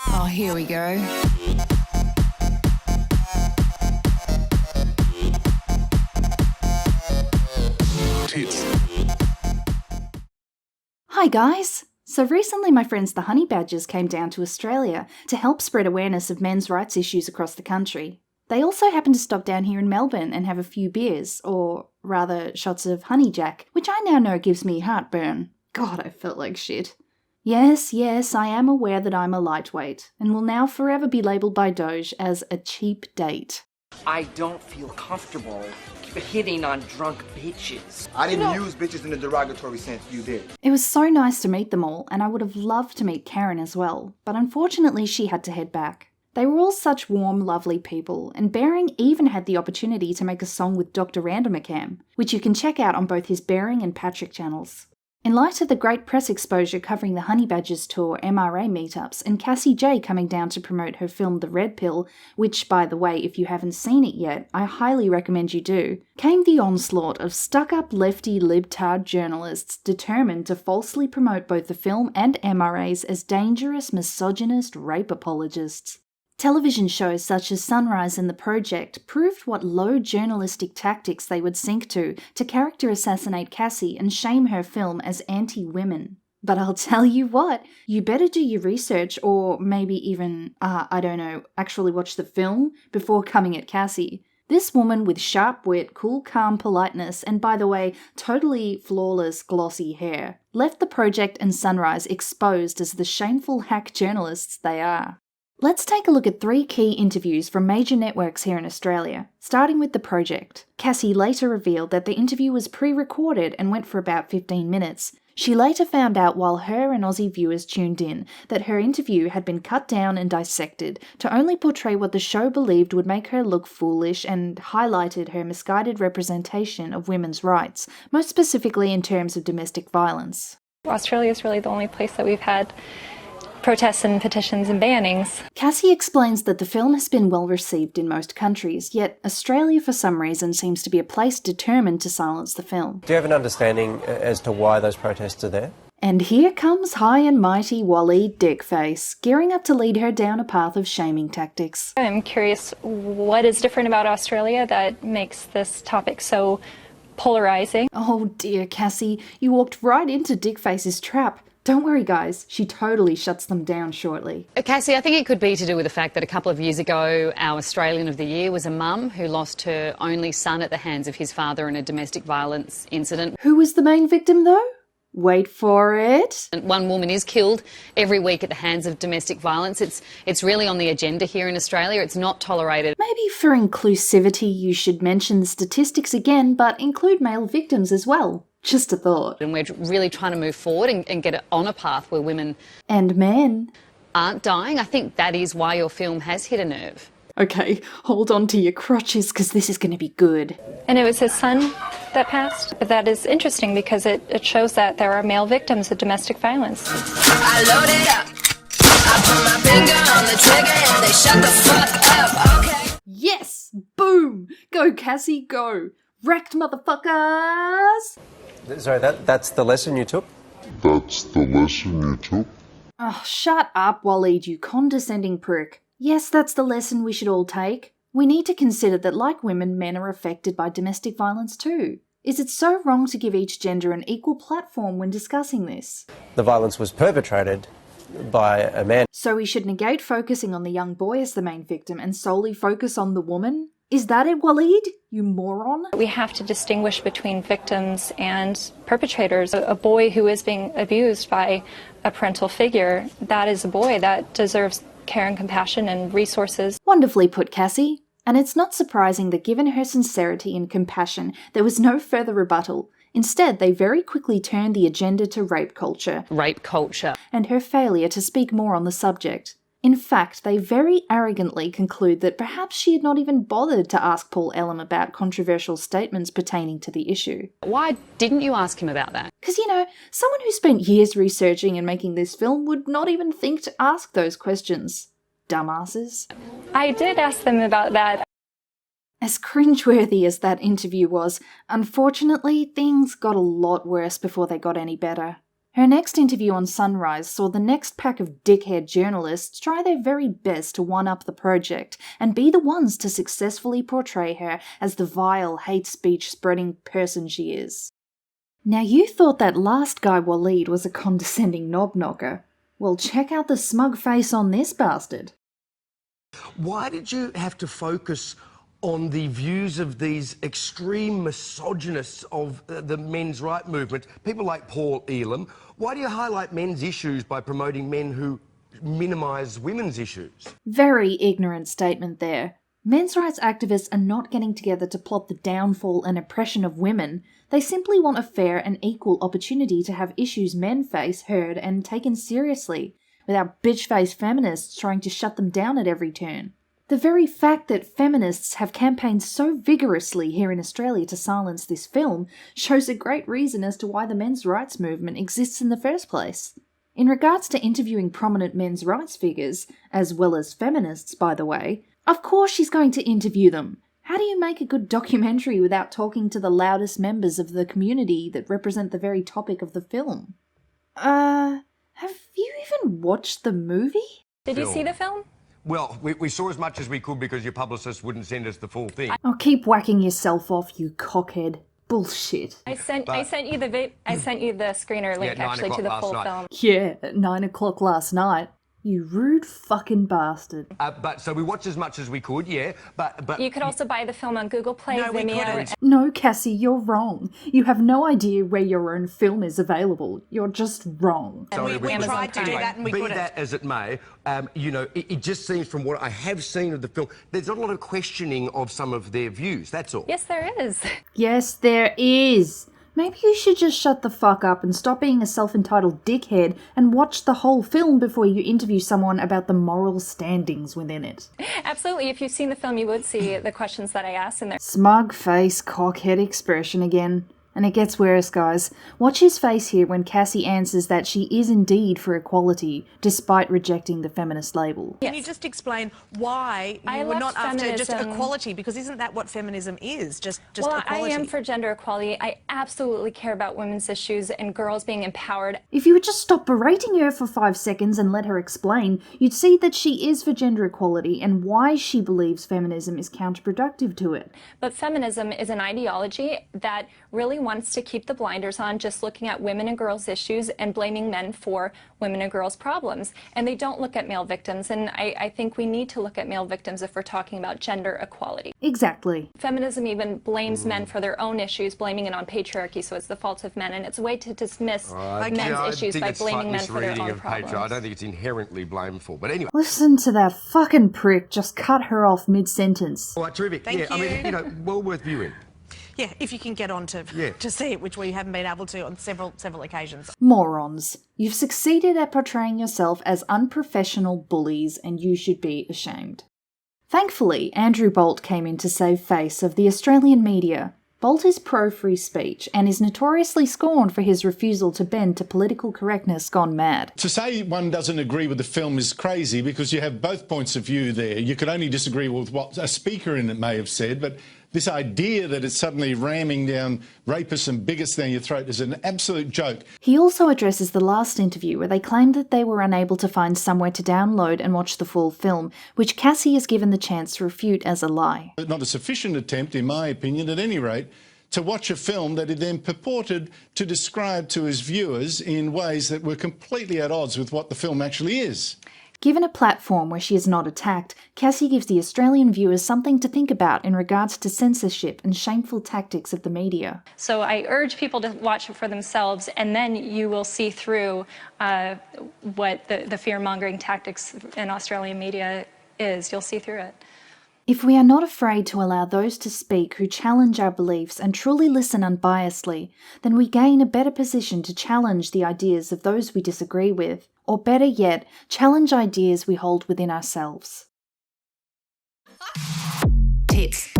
Oh, here we go. Tits. Hi guys! So recently my friends the Honey Badgers came down to Australia to help spread awareness of men's rights issues across the country. They also happened to stop down here in Melbourne and have a few beers, or rather shots of Honey Jack, which I now know gives me heartburn. God, I felt like shit. Yes, I am aware that I'm a lightweight, and will now forever be labelled by Doge as a cheap date. I don't feel comfortable hitting on drunk bitches. I didn't use bitches in a derogatory sense, you did. It was so nice to meet them all, and I would have loved to meet Karen as well, but unfortunately she had to head back. They were all such warm, lovely people, and Bering even had the opportunity to make a song with Dr. Randall McCam, which you can check out on both his Bering and Patrick channels. In light of the great press exposure covering the Honey Badgers tour MRA meetups and Cassie J coming down to promote her film The Red Pill, which, by the way, if you haven't seen it yet, I highly recommend you do, came the onslaught of stuck-up lefty libtard journalists determined to falsely promote both the film and MRAs as dangerous misogynist rape apologists. Television shows such as Sunrise and The Project proved what low journalistic tactics they would sink to character assassinate Cassie and shame her film as anti-women. But I'll tell you what, you better do your research or maybe even, actually watch the film before coming at Cassie. This woman with sharp wit, cool, calm politeness, and by the way, totally flawless, glossy hair, left The Project and Sunrise exposed as the shameful hack journalists they are. Let's take a look at 3 key interviews from major networks here in Australia, starting with The Project. Cassie later revealed that the interview was pre-recorded and went for about 15 minutes. She later found out while her and Aussie viewers tuned in that her interview had been cut down and dissected to only portray what the show believed would make her look foolish and highlighted her misguided representation of women's rights, most specifically in terms of domestic violence. Australia is really the only place that we've had protests and petitions and bannings. Cassie explains that the film has been well received in most countries, yet Australia for some reason seems to be a place determined to silence the film. Do you have an understanding as to why those protests are there? And here comes high and mighty Waleed Dickface, gearing up to lead her down a path of shaming tactics. I'm curious what is different about Australia that makes this topic so polarizing. Oh dear, Cassie, you walked right into Dickface's trap. Don't worry guys, she totally shuts them down shortly. Cassie, I think it could be to do with the fact that a couple of years ago our Australian of the Year was a mum who lost her only son at the hands of his father in a domestic violence incident. Who was the main victim though? Wait for it. One woman is killed every week at the hands of domestic violence. It's really on the agenda here in Australia. It's not tolerated. Maybe for inclusivity you should mention the statistics again, but include male victims as well. Just a thought. And we're really trying to move forward and get it on a path where women and men aren't dying. I think that is why your film has hit a nerve. Okay, hold on to your crotches because this is going to be good. And it was his son that passed? But that is interesting because it shows that there are male victims of domestic violence. I load it up. I put my finger on the trigger and they shut the fuck up, okay? Yes! Boom! Go, Cassie, go! Wrecked, motherfuckers! Sorry, that's the lesson you took? That's the lesson you took? Oh, shut up, Waleed, you condescending prick. Yes, that's the lesson we should all take. We need to consider that like women, men are affected by domestic violence too. Is it so wrong to give each gender an equal platform when discussing this? The violence was perpetrated by a man. So we should negate focusing on the young boy as the main victim and solely focus on the woman? Is that it, Waleed? You moron? We have to distinguish between victims and perpetrators. A boy who is being abused by a parental figure, that is a boy that deserves care and compassion and resources. Wonderfully put, Cassie. And it's not surprising that given her sincerity and compassion, there was no further rebuttal. Instead, they very quickly turned the agenda to rape culture. Rape culture. And her failure to speak more on the subject. In fact, they very arrogantly conclude that perhaps she had not even bothered to ask Paul Elam about controversial statements pertaining to the issue. Why didn't you ask him about that? Because, someone who spent years researching and making this film would not even think to ask those questions. Dumbasses. I did ask them about that. As cringeworthy as that interview was, unfortunately, things got a lot worse before they got any better. Her next interview on Sunrise saw the next pack of dickhead journalists try their very best to one-up the project and be the ones to successfully portray her as the vile, hate speech-spreading person she is. Now you thought that last guy Waleed was a condescending knob-knocker. Well, check out the smug face on this bastard. Why did you have to focus on the views of these extreme misogynists of the men's right movement, people like Paul Elam? Why do you highlight men's issues by promoting men who minimise women's issues? Very ignorant statement there. Men's rights activists are not getting together to plot the downfall and oppression of women. They simply want a fair and equal opportunity to have issues men face heard and taken seriously, without bitch-faced feminists trying to shut them down at every turn. The very fact that feminists have campaigned so vigorously here in Australia to silence this film shows a great reason as to why the men's rights movement exists in the first place. In regards to interviewing prominent men's rights figures, as well as feminists by the way, of course she's going to interview them. How do you make a good documentary without talking to the loudest members of the community that represent the very topic of the film? Have you even watched the movie? Did you see the film? Well, we saw as much as we could because your publicist wouldn't send us the full thing. Oh, keep whacking yourself off, you cockhead. Bullshit. I sent you the screener link actually to the full film. Yeah, at 9 o'clock last night. You rude fucking bastard. So we watched as much as we could, yeah, but... You could also buy the film on Google Play, Vimeo. No, Cassie, you're wrong. You have no idea where your own film is available. You're just wrong. Sorry, we tried to do that and we couldn't. Be that as it may, it just seems from what I have seen of the film, there's not a lot of questioning of some of their views, that's all. Yes, there is. Yes, there is. Maybe you should just shut the fuck up and stop being a self-entitled dickhead and watch the whole film before you interview someone about the moral standings within it. Absolutely. If you've seen the film, you would see the questions that I asked in there. Smug face, cockhead expression again. And it gets worse, guys. Watch his face here when Cassie answers that she is indeed for equality, despite rejecting the feminist label. Can you just explain why you were not after just equality? Because isn't that what feminism is? Just equality? I am for gender equality. I absolutely care about women's issues and girls being empowered. If you would just stop berating her for 5 seconds and let her explain, you'd see that she is for gender equality and why she believes feminism is counterproductive to it. But feminism is an ideology that really wants to keep the blinders on, just looking at women and girls' issues and blaming men for women and girls' problems. And they don't look at male victims, and I think we need to look at male victims if we're talking about gender equality. Exactly. Feminism even blames men for their own issues, blaming it on patriarchy, so it's the fault of men, and it's a way to dismiss men's issues by blaming men for their own problems. I don't think it's inherently blameful, but anyway. Listen to that fucking prick just cut her off mid-sentence. All right, terrific. Thank you. I mean, well worth viewing. Yeah, if you can get on to see it, which we haven't been able to on several occasions. Morons. You've succeeded at portraying yourself as unprofessional bullies and you should be ashamed. Thankfully, Andrew Bolt came in to save face of the Australian media. Bolt is pro-free speech and is notoriously scorned for his refusal to bend to political correctness gone mad. To say one doesn't agree with the film is crazy because you have both points of view there. You could only disagree with what a speaker in it may have said, but this idea that it's suddenly ramming down rapists and bigots down your throat is an absolute joke. He also addresses the last interview where they claimed that they were unable to find somewhere to download and watch the full film, which Cassie is given the chance to refute as a lie. Not a sufficient attempt, in my opinion, at any rate, to watch a film that he then purported to describe to his viewers in ways that were completely at odds with what the film actually is. Given a platform where she is not attacked, Cassie gives the Australian viewers something to think about in regards to censorship and shameful tactics of the media. So I urge people to watch it for themselves, and then you will see through what the fear-mongering tactics in Australian media is. You'll see through it. If we are not afraid to allow those to speak who challenge our beliefs and truly listen unbiasedly, then we gain a better position to challenge the ideas of those we disagree with, or better yet, challenge ideas we hold within ourselves. Tits.